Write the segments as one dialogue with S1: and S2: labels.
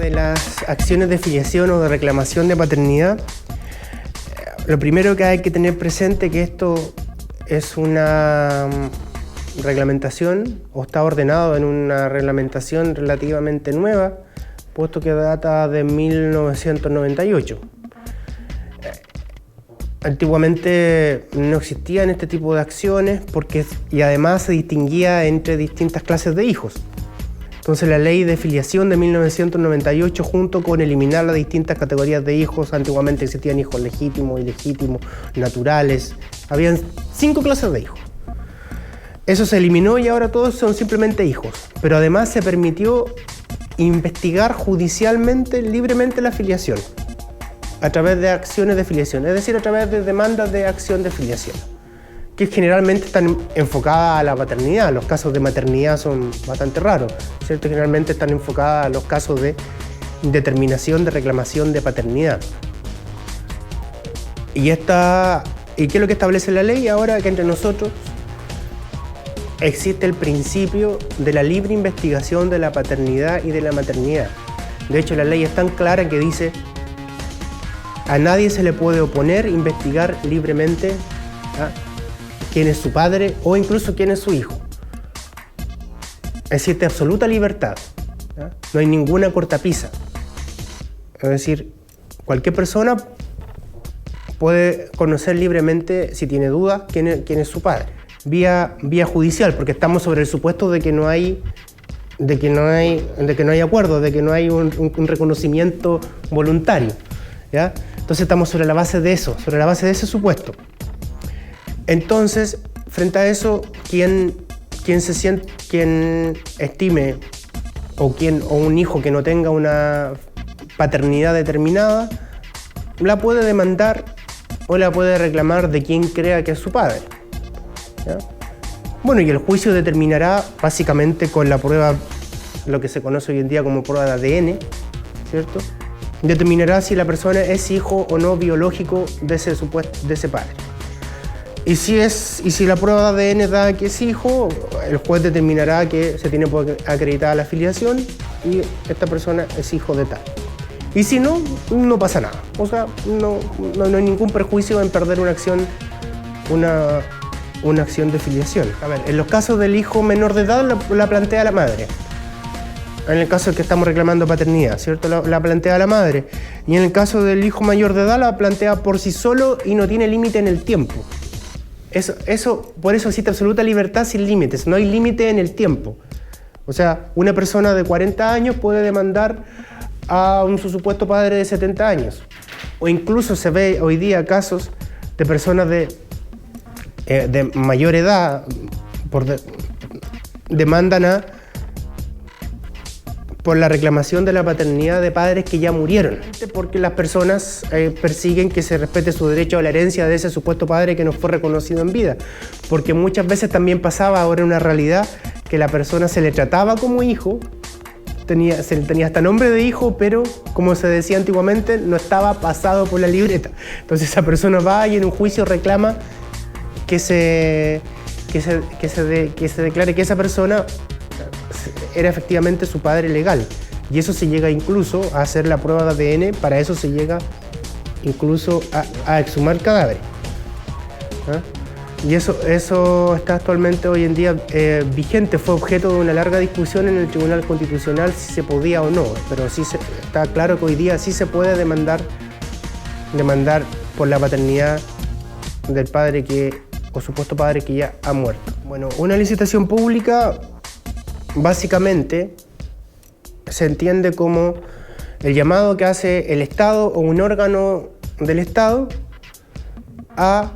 S1: de las acciones de filiación o de reclamación de paternidad, lo primero que hay que tener presente es que esto es una reglamentación o está ordenado en una reglamentación relativamente nueva, puesto que data de 1998. Antiguamente no existían este tipo de acciones y además se distinguía entre distintas clases de hijos. Entonces la ley de filiación de 1998, junto con eliminar las distintas categorías de hijos, antiguamente existían hijos legítimos, ilegítimos, naturales, habían 5 clases de hijos. Eso se eliminó y ahora todos son simplemente hijos, pero además se permitió investigar judicialmente, libremente la filiación, a través de acciones de filiación, es decir, a través de demandas de acción de filiación, que generalmente están enfocadas a la paternidad. Los casos de maternidad son bastante raros, ¿cierto? Generalmente están enfocadas a los casos de determinación de reclamación de paternidad. ¿Y qué es lo que establece la ley? Ahora que entre nosotros existe el principio de la libre investigación de la paternidad y de la maternidad. De hecho, la ley es tan clara que dice: a nadie se le puede oponer investigar libremente quién es su padre o incluso quién es su hijo. Existe absoluta libertad, no hay ninguna cortapisa. Es decir, cualquier persona puede conocer libremente, si tiene dudas, quién es su padre, vía judicial, porque estamos sobre el supuesto de que no hay acuerdo, de que no hay un reconocimiento voluntario, ¿ya? Entonces estamos sobre la base de eso, sobre la base de ese supuesto. Entonces, frente a eso, quien estime o un hijo que no tenga una paternidad determinada, la puede demandar o la puede reclamar de quien crea que es su padre, ¿ya? Bueno, y el juicio determinará básicamente con la prueba, lo que se conoce hoy en día como prueba de ADN, ¿cierto? Determinará si la persona es hijo o no biológico de ese padre. Y si la prueba de ADN da que es hijo, el juez determinará que se tiene por acreditada la filiación y esta persona es hijo de tal. Y si no, no pasa nada. O sea, no hay ningún perjuicio en perder una acción de filiación. A ver, en los casos del hijo menor de edad la plantea la madre. En el caso que estamos reclamando paternidad, ¿cierto? La plantea la madre. Y en el caso del hijo mayor de edad la plantea por sí solo y no tiene límite en el tiempo. Por eso existe absoluta libertad sin límites, no hay límite en el tiempo. O sea, una persona de 40 años puede demandar a un supuesto padre de 70 años. O incluso se ve hoy día casos de personas de mayor edad demandan por la reclamación de la paternidad de padres que ya murieron, porque las personas persiguen que se respete su derecho a la herencia de ese supuesto padre que no fue reconocido en vida, porque muchas veces también pasaba ahora una realidad que la persona se le trataba como hijo, tenía hasta nombre de hijo, pero como se decía antiguamente, no estaba pasado por la libreta. Entonces esa persona va y en un juicio reclama que se declare que esa persona era efectivamente su padre legal, y eso se llega incluso a hacer la prueba de ADN. Para eso se llega incluso a exhumar cadáveres, y eso está actualmente hoy en día vigente. Fue objeto de una larga discusión en el Tribunal Constitucional si se podía o no, pero sí está claro que hoy día sí se puede demandar por la paternidad del padre o supuesto padre que ya ha muerto. Bueno, una licitación pública básicamente se entiende como el llamado que hace el Estado o un órgano del Estado a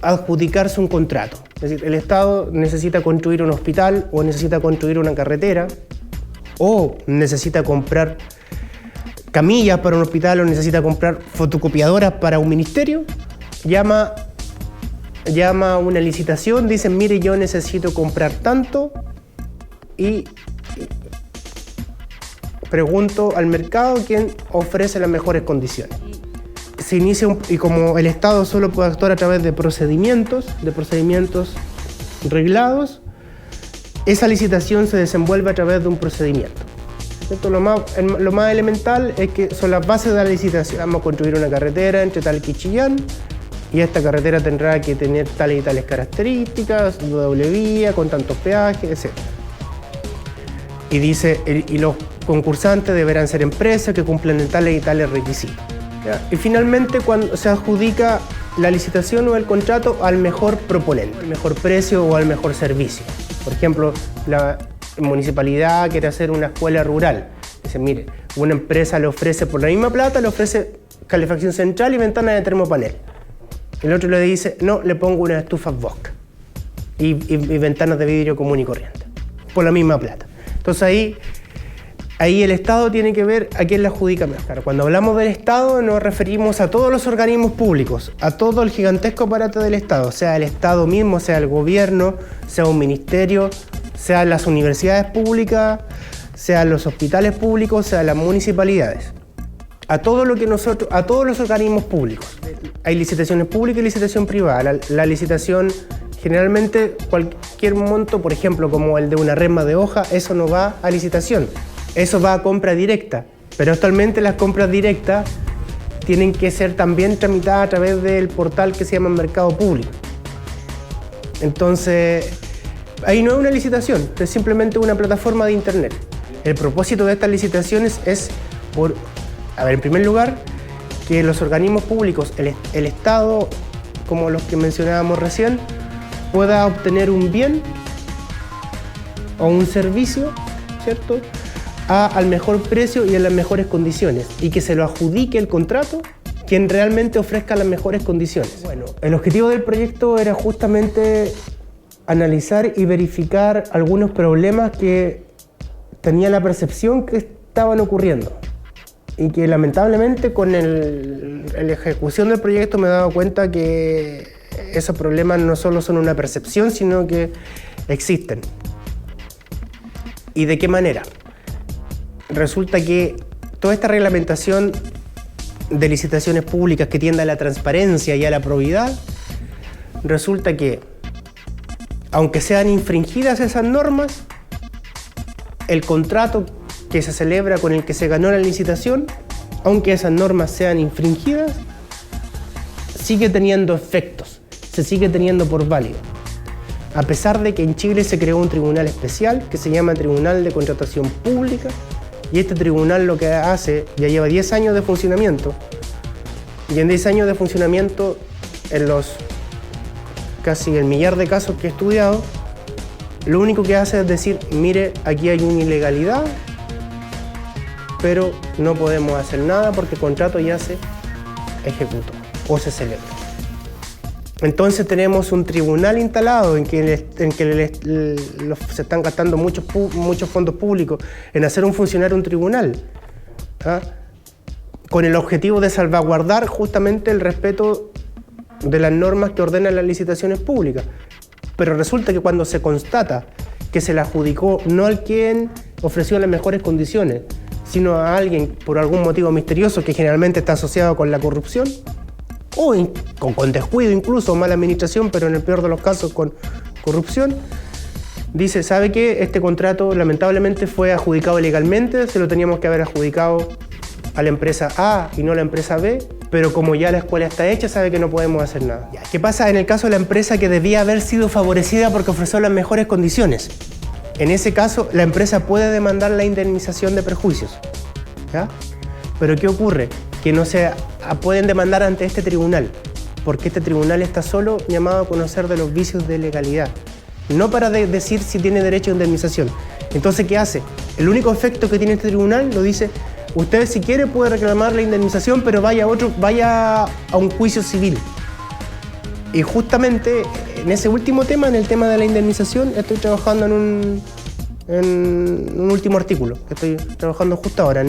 S1: adjudicarse un contrato. Es decir, el Estado necesita construir un hospital o necesita construir una carretera o necesita comprar camillas para un hospital o necesita comprar fotocopiadoras para un ministerio, llama a una licitación, dicen: mire, yo necesito comprar tanto, y pregunto al mercado quién ofrece las mejores condiciones. Se inicia y como el Estado solo puede actuar a través de procedimientos reglados, esa licitación se desenvuelve a través de un procedimiento. ¿cierto? Lo más elemental es que son las bases de la licitación. Vamos a construir una carretera entre Talca y Chillán, y esta carretera tendrá que tener tales y tales características, doble vía, con tantos peajes, etc. Y dice, y los concursantes deberán ser empresas que cumplan tales y tales requisitos. ¿Ya? Y finalmente, cuando se adjudica la licitación o el contrato al mejor proponente, al mejor precio o al mejor servicio. Por ejemplo, la municipalidad quiere hacer una escuela rural. Dice, mire, una empresa le ofrece por la misma plata, le ofrece calefacción central y ventanas de termopanel. El otro le dice, no, le pongo unas estufas Bosch y ventanas de vidrio común y corriente, por la misma plata. Entonces ahí el Estado tiene que ver a quién le adjudica mejor. Claro, cuando hablamos del Estado nos referimos a todos los organismos públicos, a todo el gigantesco aparato del Estado, sea el Estado mismo, sea el gobierno, sea un ministerio, sean las universidades públicas, sean los hospitales públicos, sean las municipalidades. A todos los organismos públicos. Hay licitaciones públicas y licitación privada. La licitación, generalmente cualquier monto, por ejemplo, como el de una resma de hoja, eso no va a licitación, eso va a compra directa. Pero actualmente las compras directas tienen que ser también tramitadas a través del portal que se llama Mercado Público. Entonces, ahí no es una licitación, es simplemente una plataforma de internet. El propósito de estas licitaciones es, en primer lugar, que los organismos públicos, el Estado, como los que mencionábamos recién, pueda obtener un bien o un servicio, ¿cierto?, al mejor precio y en las mejores condiciones, y que se lo adjudique el contrato quien realmente ofrezca las mejores condiciones. Bueno, el objetivo del proyecto era justamente analizar y verificar algunos problemas que tenía la percepción que estaban ocurriendo y que lamentablemente con la ejecución del proyecto me he dado cuenta que esos problemas no solo son una percepción, sino que existen. ¿Y de qué manera? Resulta que toda esta reglamentación de licitaciones públicas que tiende a la transparencia y a la probidad, resulta que, aunque sean infringidas esas normas, el contrato que se celebra con el que se ganó la licitación, aunque esas normas sean infringidas, sigue teniendo efectos, se sigue teniendo por válido. A pesar de que en Chile se creó un tribunal especial que se llama Tribunal de Contratación Pública, y este tribunal lo que hace, ya lleva 10 años de funcionamiento, y en 10 años de funcionamiento, en los casi el millar de casos que he estudiado, lo único que hace es decir, mire, aquí hay una ilegalidad, pero no podemos hacer nada porque el contrato ya se ejecutó o se celebra. Entonces tenemos un tribunal instalado en que se están gastando muchos fondos públicos en hacer funcionar un tribunal, ¿ah?, con el objetivo de salvaguardar justamente el respeto de las normas que ordenan las licitaciones públicas. Pero resulta que cuando se constata que se la adjudicó no al quien ofreció las mejores condiciones, sino a alguien por algún motivo misterioso que generalmente está asociado con la corrupción, o con descuido incluso, mala administración, pero en el peor de los casos con corrupción, dice, ¿sabe qué? Este contrato lamentablemente fue adjudicado ilegalmente, se lo teníamos que haber adjudicado a la empresa A y no a la empresa B, pero como ya la escuela está hecha, sabe que no podemos hacer nada. ¿Qué pasa en el caso de la empresa que debía haber sido favorecida porque ofreció las mejores condiciones? En ese caso, la empresa puede demandar la indemnización de perjuicios, ¿ya? Pero ¿qué ocurre? Que no se pueden demandar ante este tribunal, porque este tribunal está solo llamado a conocer de los vicios de legalidad, no para decir si tiene derecho a indemnización. Entonces, ¿qué hace? El único efecto que tiene este tribunal lo dice, usted si quiere puede reclamar la indemnización, pero vaya a un juicio civil. Y justamente en ese último tema, en el tema de la indemnización, estoy trabajando en un último artículo, estoy trabajando justo ahora,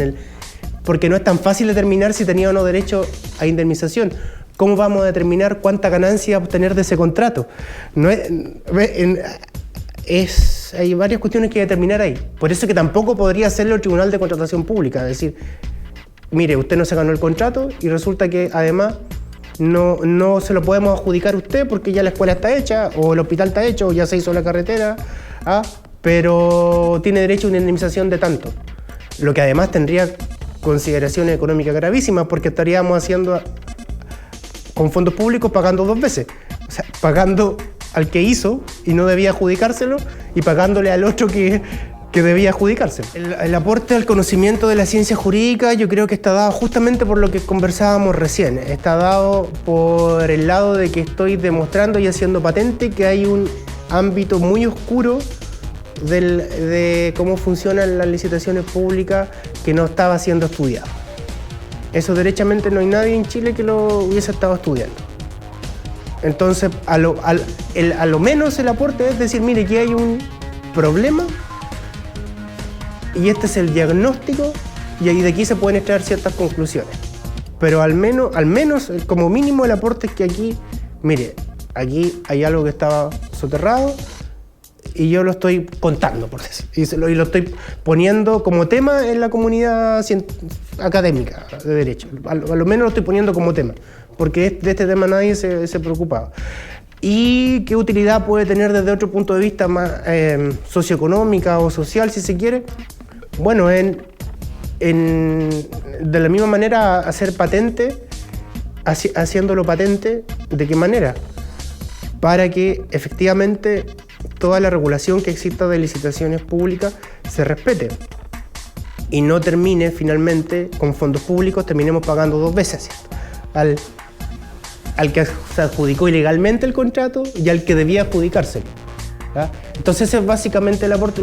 S1: porque no es tan fácil determinar si tenía o no derecho a indemnización. ¿Cómo vamos a determinar cuánta ganancia obtener de ese contrato? Hay varias cuestiones que determinar ahí. Por eso que tampoco podría hacerlo el Tribunal de Contratación Pública. Es decir, mire, usted no se ganó el contrato y resulta que además no se lo podemos adjudicar a usted porque ya la escuela está hecha, o el hospital está hecho, o ya se hizo la carretera, pero tiene derecho a una indemnización de tanto. lo que además tendría consideraciones económicas gravísimas, porque estaríamos haciendo con fondos públicos pagando dos veces. O sea, pagando al que hizo y no debía adjudicárselo, y pagándole al otro que debía adjudicarse. El aporte al conocimiento de la ciencia jurídica yo creo que está dado justamente por lo que conversábamos recién. Está dado por el lado de que estoy demostrando y haciendo patente que hay un ámbito muy oscuro de cómo funcionan las licitaciones públicas que no estaba siendo estudiado. Eso derechamente no hay nadie en Chile que lo hubiese estado estudiando. Entonces, a lo menos el aporte es decir, mire, aquí hay un problema y este es el diagnóstico, y ahí de aquí se pueden extraer ciertas conclusiones. Pero al menos, como mínimo, el aporte es que aquí, mire, aquí hay algo que estaba soterrado y yo lo estoy contando, por decir, y lo estoy poniendo como tema en la comunidad académica de Derecho. A lo menos lo estoy poniendo como tema, porque de este tema nadie se preocupaba. ¿Y qué utilidad puede tener desde otro punto de vista más socioeconómica o social, si se quiere? Bueno, de la misma manera hacer patente, haciéndolo patente, ¿de qué manera? Para que efectivamente toda la regulación que exista de licitaciones públicas se respete y no termine finalmente con fondos públicos, terminemos pagando dos veces, ¿cierto? Al que se adjudicó ilegalmente el contrato y al que debía adjudicárselo, ¿ya? Entonces ese es básicamente el aporte,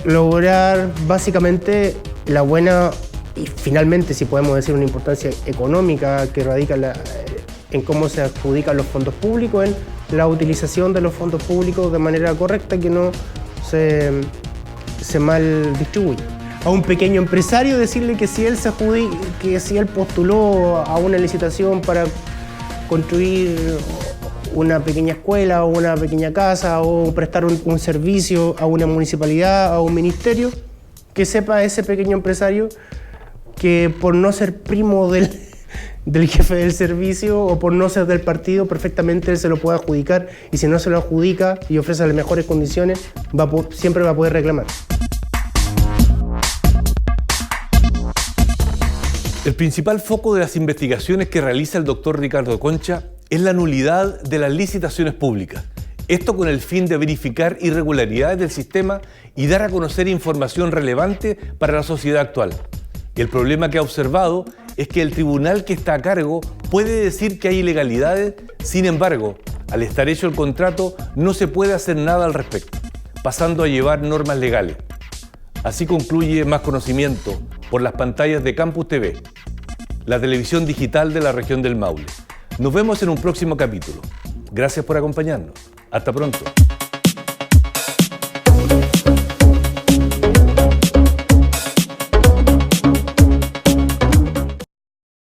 S1: lograr básicamente la buena, y finalmente, si podemos decir, una importancia económica que radica en cómo se adjudican los fondos públicos, en la utilización de los fondos públicos de manera correcta, que no se mal distribuye. A un pequeño empresario decirle que si él postuló a una licitación para construir una pequeña escuela o una pequeña casa o prestar un servicio a una municipalidad, a un ministerio, que sepa ese pequeño empresario que por no ser primo del jefe del servicio o por no ser del partido, perfectamente él se lo puede adjudicar, y si no se lo adjudica y ofrece las mejores condiciones, siempre va a poder reclamar.
S2: El principal foco de las investigaciones que realiza el doctor Ricardo Concha es la nulidad de las licitaciones públicas. Esto con el fin de verificar irregularidades del sistema y dar a conocer información relevante para la sociedad actual. El problema que ha observado es que el tribunal que está a cargo puede decir que hay ilegalidades, sin embargo, al estar hecho el contrato, no se puede hacer nada al respecto, pasando a llevar normas legales. Así concluye Más Conocimiento por las pantallas de Campus TV, la televisión digital de la región del Maule. Nos vemos en un próximo capítulo. Gracias por acompañarnos. Hasta pronto.